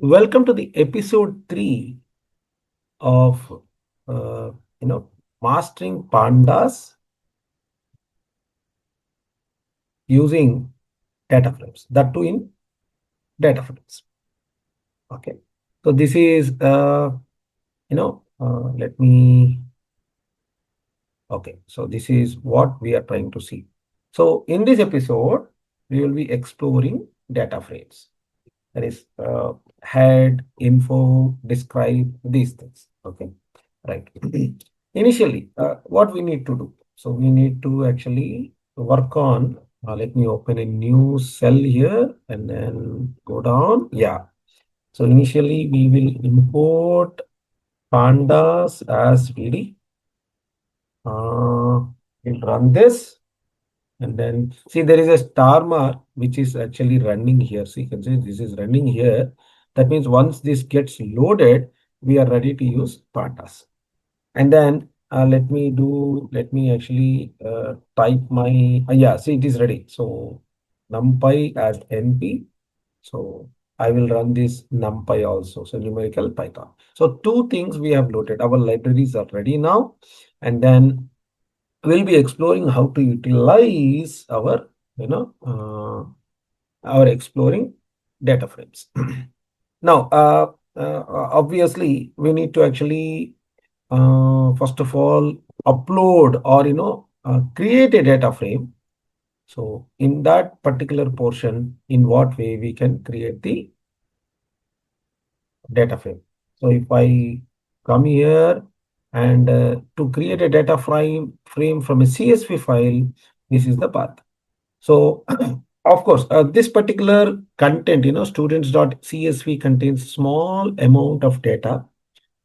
Welcome to the episode 3 of uh, you know mastering pandas using data frames. That too in data frames. Okay. So this is let me okay. So this is what we are trying to see. So in this episode, we will be exploring data frames. That is head, info, describe these things. Okay. Right. Initially, what we need to do? So we need to actually work on, let me open a new cell here and then go down. Yeah. So initially we will import pandas as VD. We'll run this and then see there is a star mark which is actually running here. See, you can see this is running here. That means once this gets loaded, we are ready to use pandas. And then let me actually type my, yeah, see it is ready. So numpy as np. So I will run this numpy also. So numerical Python. So two things we have loaded. Our libraries are ready now. And then we'll be exploring how to utilize our exploring data frames. Now, obviously, we need to actually first of all upload or create a data frame. So in that particular portion, in what way we can create the data frame. So if I come here and to create a data frame from a CSV file, this is the path. So of course, this particular content, students.csv contains small amount of data.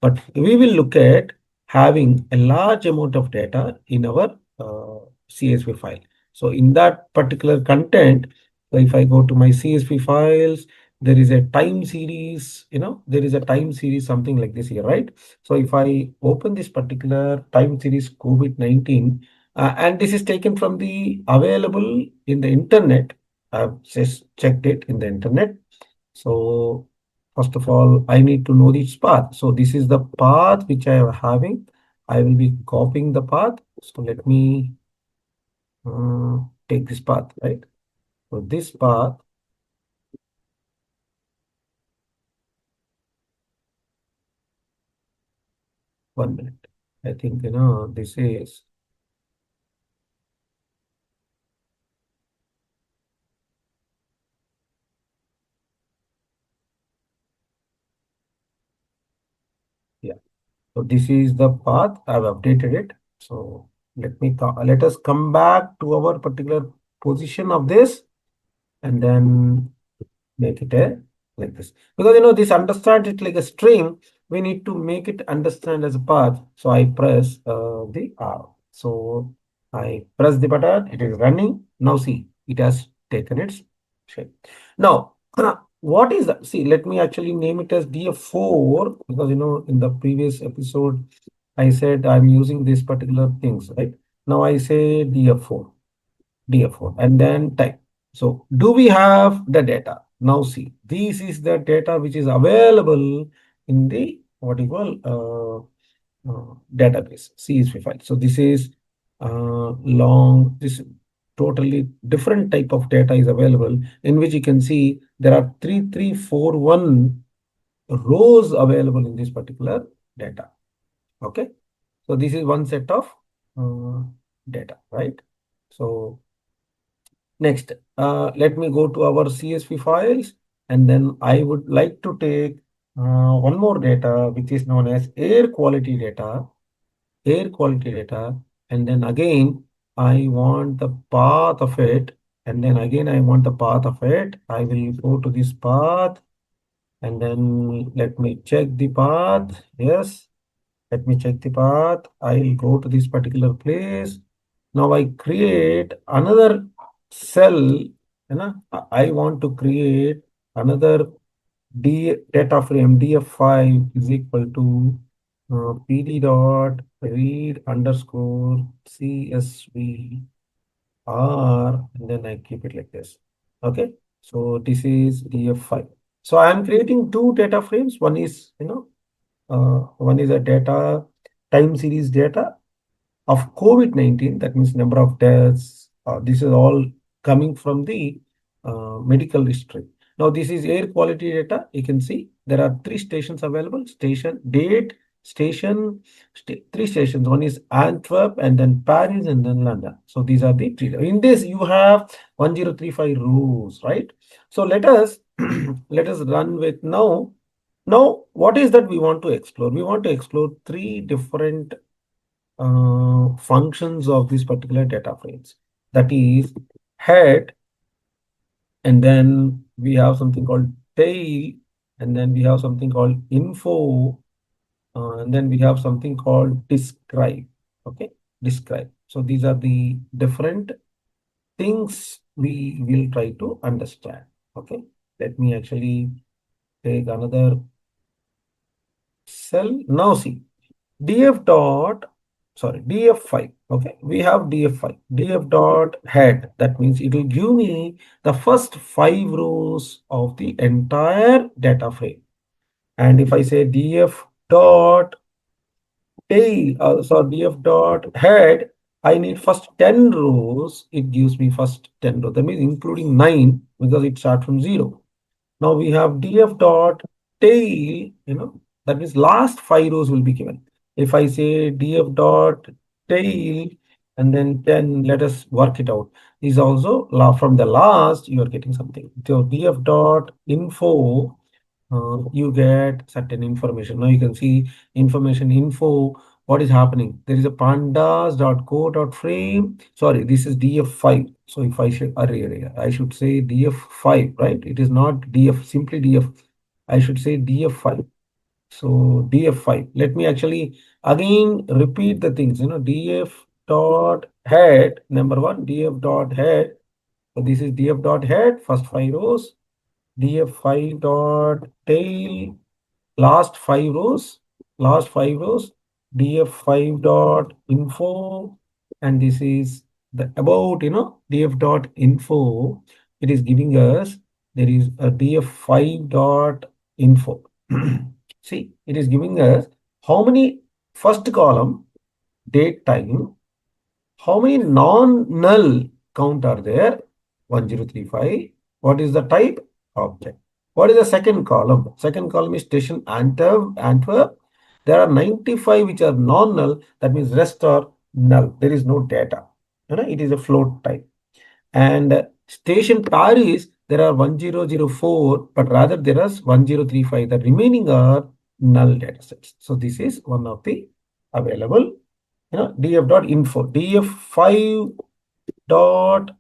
But we will look at having a large amount of data in our CSV file. So in that particular content, so if I go to my CSV files, there is a time series, there is a time series, something like this here, right? So if I open this particular time series COVID-19, and this is taken from the available in the internet, I've just checked it in the internet. So first of all, I need to know this path. So this is the path which I am having. I will be copying the path. So let me take this path, right? So this path, 1 minute. I think, this is, yeah. So this is the path. I've updated it. So let us come back to our particular position of this and then make it a like this, because this understand it like a string, we need to make it understand as a path. So I press the R. So I press the button, it is running. Now see, it has taken its shape. Now what is that? See, let me actually name it as df4, because in the previous episode I said I'm using these particular things, right? Now I say df4 and then type. So do we have the data? Now see, this is the data which is available in the what you call database CSV file. So this is this totally different type of data is available, in which you can see there are 3341 rows available in this particular data. Okay, so this is one set of uh, data, right? So next, let me go to our CSV files, and then I would like to take one more data, which is known as air quality data, and then again, I want the path of it, and then again, I want the path of it. I will go to this path, and then let me check the path. Yes, let me check the path. I'll go to this particular place. Now I create another cell. I want to create another data frame df5 is equal to pd dot read underscore csv r, and then I keep it like this. Okay, so this is df5. So I am creating two data frames. One is, one is a data time series data of COVID-19, that means number of deaths. This is all coming from the medical history. Now, this is air quality data. You can see there are three stations available. Station, date, station, three stations. One is Antwerp, and then Paris, and then London. So these are the three. In this, you have 1035 rows, right? So let us let us run with now. Now, what is that we want to explore? We want to explore three different functions of these particular data frames. That is head, and then we have something called tail, and then we have something called info, and then we have something called describe. Okay, describe. So these are the different things we will try to understand. Okay, let me actually take another cell. Now see, df dot, sorry, df5. Okay, we have df5, df dot head. That means it will give me the first 5 rows of the entire data frame. And if I say df dot tail, so df dot head, I need first 10 rows. It gives me first 10 rows. That means including 9, because it starts from 0. Now we have df dot tail, that means last 5 rows will be given. If I say df dot tail and then 10, let us work it out. Is also from the last, you are getting something. So df dot info, you get certain information. Now you can see information info. What is happening? There is a pandas.co.frame. Sorry, this is df5. So if I should I should say df5, right? It is not df, simply df. I should say df5. So df5. Let me actually again repeat the things. Df dot head, number one, df dot head. So this is df dot head, first 5 rows. df5 dot tail, last five rows, df5 dot info, and this is the about, df dot info. It is giving us, there is a df5 dot info. See, it is giving us how many, first column, date time, how many non-null count are there? 1035. What is the type? Object. What is the second column? Second column is station Antwerp. There are 95 which are non-null. That means rest are null. There is no data. It is a float type. And station Paris, there are 1004, but rather there is 1035. The remaining are null data sets. So this is one of the available, df.info, df5 dot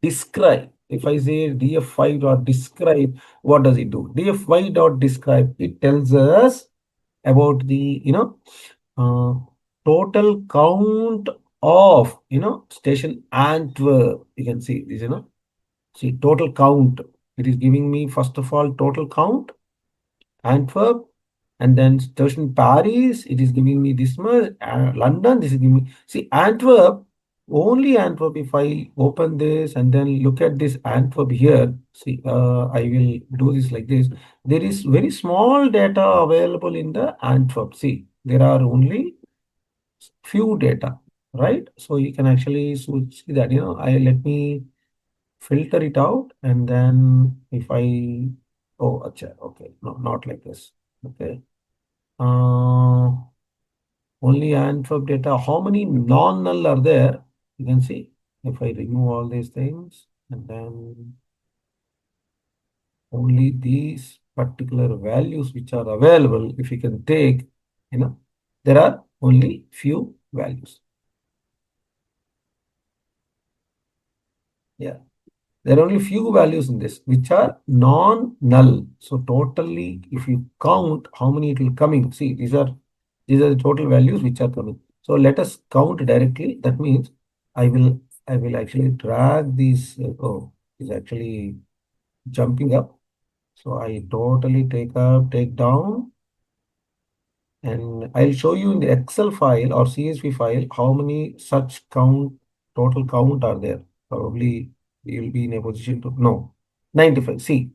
describe. If I say df5 dot describe, what does it do? df5 dot describe, it tells us about the, uh, total count of, station Antwerp. You can see this, see total count. It is giving me, first of all, total count, Antwerp, and then station Paris, it is giving me this much. London, this is giving me, see Antwerp, only Antwerp. If I open this and then look at this Antwerp here, see, I will do this like this. There is very small data available in the Antwerp. See, there are only few data, right? So you can actually see that, let me filter it out, and then if I, oh, okay, no, not like this. Okay. Uh, Only Antwerp data. How many non-null are there? You can see if I remove all these things and then only these particular values which are available, if you can take, there are only few values. Yeah. There are only few values in this which are non-null. So totally, if you count how many it will coming, see, these are the total values which are coming. So let us count directly. That means I will actually drag these. Oh, is actually jumping up. So I totally take down, and I'll show you in the Excel file or CSV file how many such total count are there. Probably you'll be in a position to know. 95. See,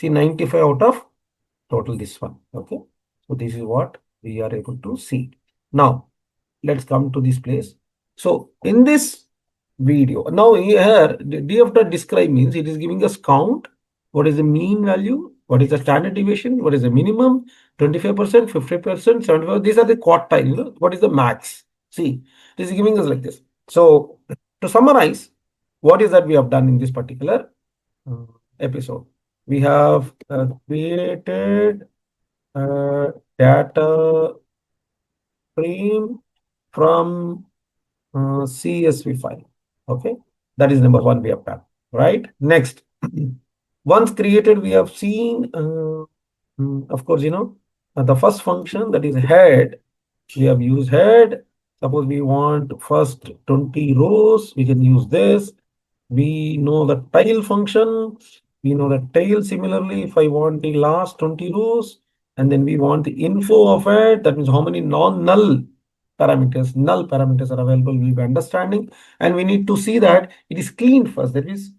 See, 95 out of total this one. Okay. So this is what we are able to see. Now, let's come to this place. So in this video, now here, the df.describe means it is giving us count. What is the mean value? What is the standard deviation? What is the minimum? 25%, 50%, 75%. These are the quartile. You know, what is the max? See, it is giving us like this. So to summarize, what is that we have done in this particular uh, episode? We have created a data frame from CSV file. Okay, that is number one we have done. Right. Next, once created, we have seen, of course, the first function, that is head. We have used head. Suppose we want first 20 rows, we can use this. We know the tail function. We know the tail similarly. If I want the last 20 rows, and then we want the info of it, that means how many null parameters are available, we'll be understanding. And we need to see that it is cleaned first. That is,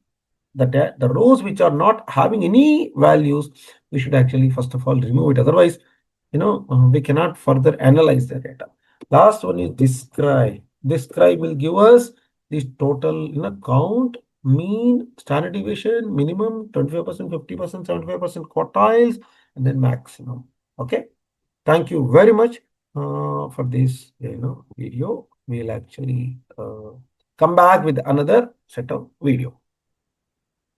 the rows which are not having any values, we should actually first of all remove it. Otherwise, we cannot further analyze the data. Last one is describe. Describe will give us this total count, mean, standard deviation, minimum, 25%, 50%, 75% quartiles, and then maximum. Okay. Thank you very much for this video. We'll actually come back with another set of video.